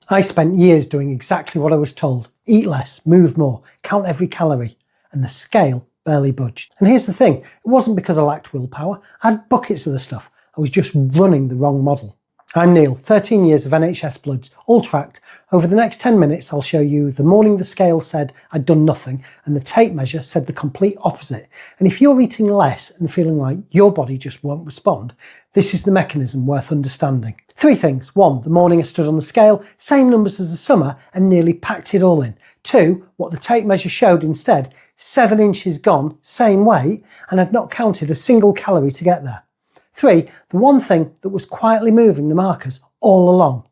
I spent years doing exactly what I was told. Eat less, move more, count every calorie. And the scale barely budged. And here's the thing, it wasn't because I lacked willpower. I had buckets of the stuff. I was just running the wrong model. I'm Neil, 13 years of NHS bloods, all tracked. Over the next 10 minutes, I'll show you the morning the scale said I'd done nothing and the tape measure said the complete opposite. And if you're eating less and feeling like your body just won't respond, this is the mechanism worth understanding. 3 things. 1, the morning I stood on the scale, same numbers as the summer and nearly packed it all in. 2, what the tape measure showed instead, 7 inches gone, same weight, and I'd not counted a single calorie to get there. 3, the one thing that was quietly moving the markers all along.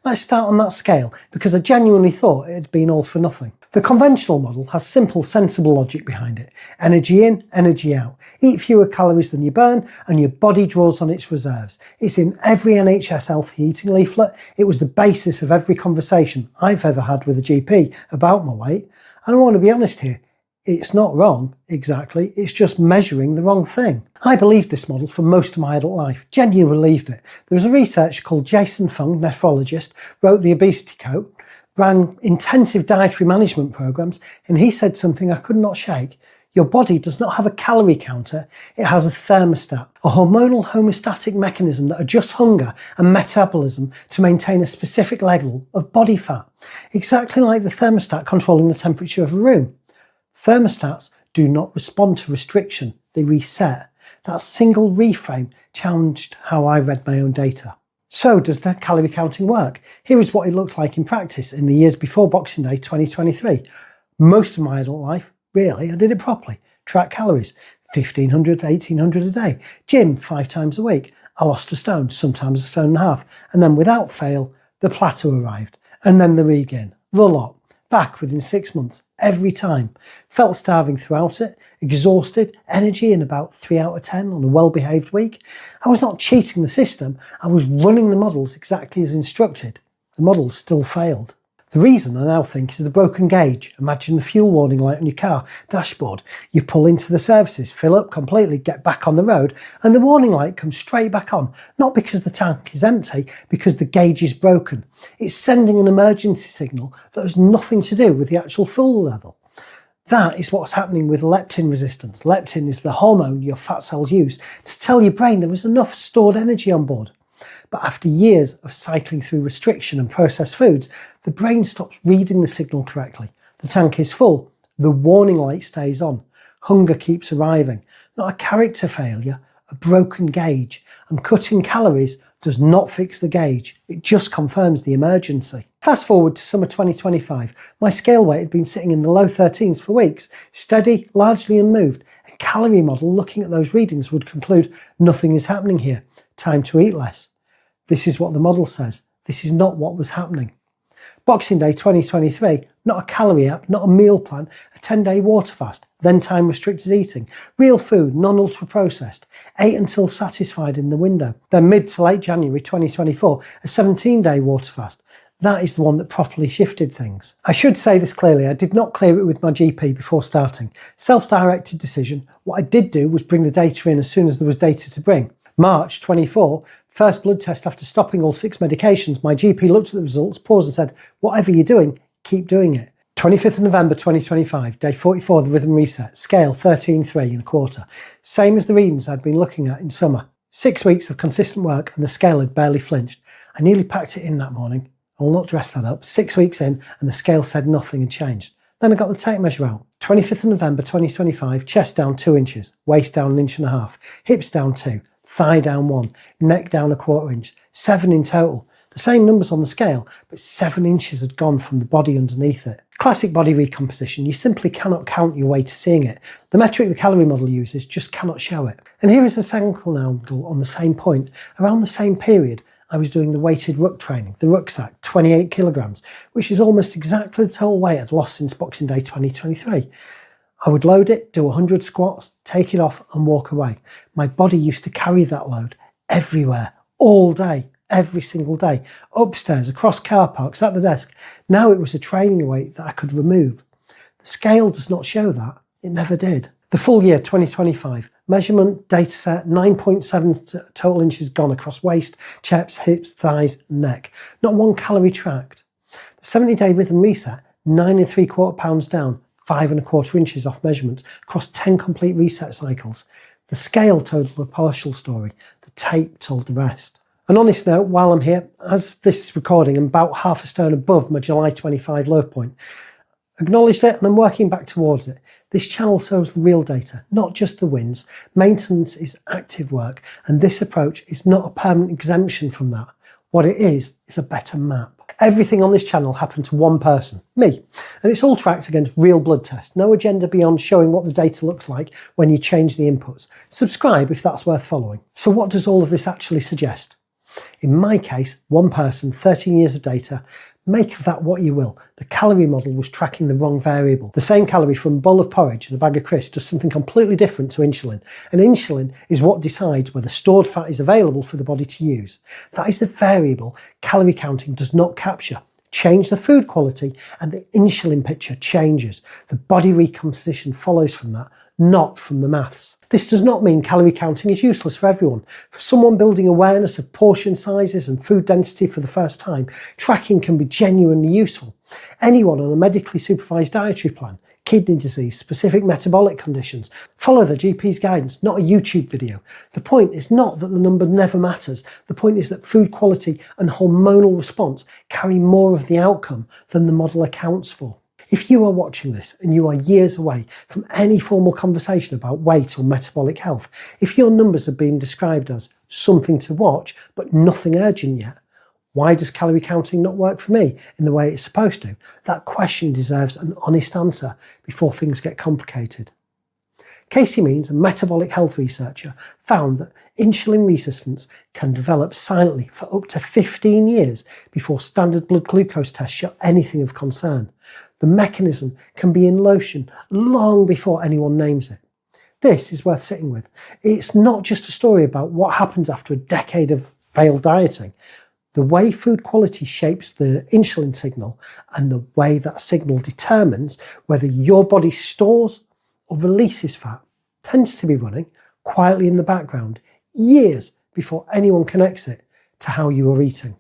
Let's start on that scale because I genuinely thought it had been all for nothing. The conventional model has simple, sensible logic behind it. Energy in, energy out. Eat fewer calories than you burn and your body draws on its reserves. It's in every NHS healthy eating leaflet. It was the basis of every conversation I've ever had with a GP about my weight. And I want to be honest here, it's not wrong, exactly, it's just measuring the wrong thing. I believed this model for most of my adult life, genuinely believed it. There was a researcher called Jason Fung, nephrologist, wrote the obesity code, ran intensive dietary management programs, and he said something I could not shake. Your body does not have a calorie counter, it has a thermostat, a hormonal homeostatic mechanism that adjusts hunger and metabolism to maintain a specific level of body fat, exactly like the thermostat controlling the temperature of a room. Thermostats do not respond to restriction, they reset. That single reframe challenged how I read my own data. So does that calorie counting work? Here is what it looked like in practice in the years before Boxing Day 2023. Most of my adult life, really, I did it properly. Track calories, 1500 to 1800 a day. Gym 5 times a week. I lost a stone, sometimes a stone and a half. And then without fail, the plateau arrived. And then the regain, the lot. Back within 6 months, every time. Felt starving throughout it, exhausted, energy in about 3 out of 10 on a well-behaved week. I was not cheating the system, I was running the models exactly as instructed. The models still failed. The reason I now think is the broken gauge. Imagine the fuel warning light on your car dashboard. You pull into the services, fill up completely, get back on the road, and the warning light comes straight back on. Not because the tank is empty, because the gauge is broken. It's sending an emergency signal that has nothing to do with the actual fuel level. That is what's happening with leptin resistance. Leptin is the hormone your fat cells use to tell your brain there is enough stored energy on board. But after years of cycling through restriction and processed foods, the brain stops reading the signal correctly. The tank is full, the warning light stays on, hunger keeps arriving. Not a character failure, a broken gauge, and cutting calories does not fix the gauge, it just confirms the emergency. Fast forward to summer 2025, my scale weight had been sitting in the low 13s for weeks, steady, largely unmoved. A calorie model looking at those readings would conclude nothing is happening here, time to eat less. This is what the model says. This is not what was happening. Boxing Day 2023, not a calorie app, not a meal plan, a 10-day water fast, then time restricted eating, real food, non-ultra processed, ate until satisfied in the window. Then mid to late January 2024, a 17-day water fast. That is the one that properly shifted things. I should say this clearly, I did not clear it with my GP before starting. Self-directed decision. What I did do was bring the data in as soon as there was data to bring. March 24, first blood test after stopping all 6 medications, my GP looked at the results, paused and said, whatever you're doing, keep doing it. 25th of November 2025, day 44 of the rhythm reset, scale 13.3 same as the readings I'd been looking at in summer. 6 weeks of consistent work and the scale had barely flinched. I nearly packed it in that morning. I will not dress that up. 6 weeks in and the scale said nothing had changed. Then I got the tape measure out. 25th of November 2025, chest down 2 inches, waist down 1.5 inches, hips down 2. Thigh down 1, neck down 1/4 inch, 7 in total. The same numbers on the scale, but 7 inches had gone from the body underneath it. Classic body recomposition, you simply cannot count your way to seeing it. The metric the calorie model uses just cannot show it. And here is a second angle on the same point. Around the same period, I was doing the weighted ruck training, the rucksack, 28 kilograms, which is almost exactly the total weight I'd lost since Boxing Day 2023. I would load it, do 100 squats, take it off and walk away. My body used to carry that load everywhere, all day, every single day, upstairs, across car parks, at the desk. Now it was a training weight that I could remove. The scale does not show that. It never did. The full year 2025, measurement data set 9.7 total inches gone across waist, chest, hips, thighs, neck. Not 1 calorie tracked. The 70-day rhythm reset, 9 3/4 pounds down, 5 1/4 inches off measurements across 10 complete reset cycles. The scale told a partial story, the tape told the rest. An honest note, while I'm here, as this recording, I'm about half a stone above my July 25 low point. Acknowledged it and I'm working back towards it. This channel shows the real data, not just the wins. Maintenance is active work, and this approach is not a permanent exemption from that. What it is a better map. Everything on this channel happened to one person, me, and it's all tracked against real blood tests. No agenda beyond showing what the data looks like when you change the inputs. Subscribe if that's worth following. So what does all of this actually suggest? In my case, one person, 13 years of data. Make of that what you will. The calorie model was tracking the wrong variable. The same calorie from a bowl of porridge and a bag of crisps does something completely different to insulin. And insulin is what decides whether stored fat is available for the body to use. That is the variable calorie counting does not capture. Change the food quality and the insulin picture changes. The body recomposition follows from that, not from the maths. This does not mean calorie counting is useless for everyone. For someone building awareness of portion sizes and food density for the first time, tracking can be genuinely useful. Anyone on a medically supervised dietary plan, kidney disease, specific metabolic conditions, follow the GP's guidance, not a YouTube video. The point is not that the number never matters. The point is that food quality and hormonal response carry more of the outcome than the model accounts for. If you are watching this and you are years away from any formal conversation about weight or metabolic health, if your numbers are being described as something to watch but nothing urgent yet, why does calorie counting not work for me in the way it's supposed to? That question deserves an honest answer before things get complicated. Casey Means, a metabolic health researcher, found that insulin resistance can develop silently for up to 15 years before standard blood glucose tests show anything of concern. The mechanism can be in motion long before anyone names it. This is worth sitting with. It's not just a story about what happens after a decade of failed dieting. The way food quality shapes the insulin signal and the way that signal determines whether your body stores or releases fat tends to be running quietly in the background years before anyone connects it to how you are eating.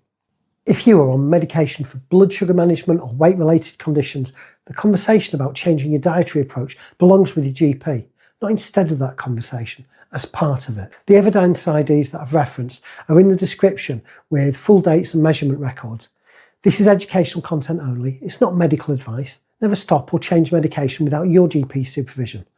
If you are on medication for blood sugar management or weight-related conditions, the conversation about changing your dietary approach belongs with your GP, not instead of that conversation, as part of it. The evidence IDs that I've referenced are in the description with full dates and measurement records. This is educational content only, it's not medical advice. Never stop or change medication without your GP supervision.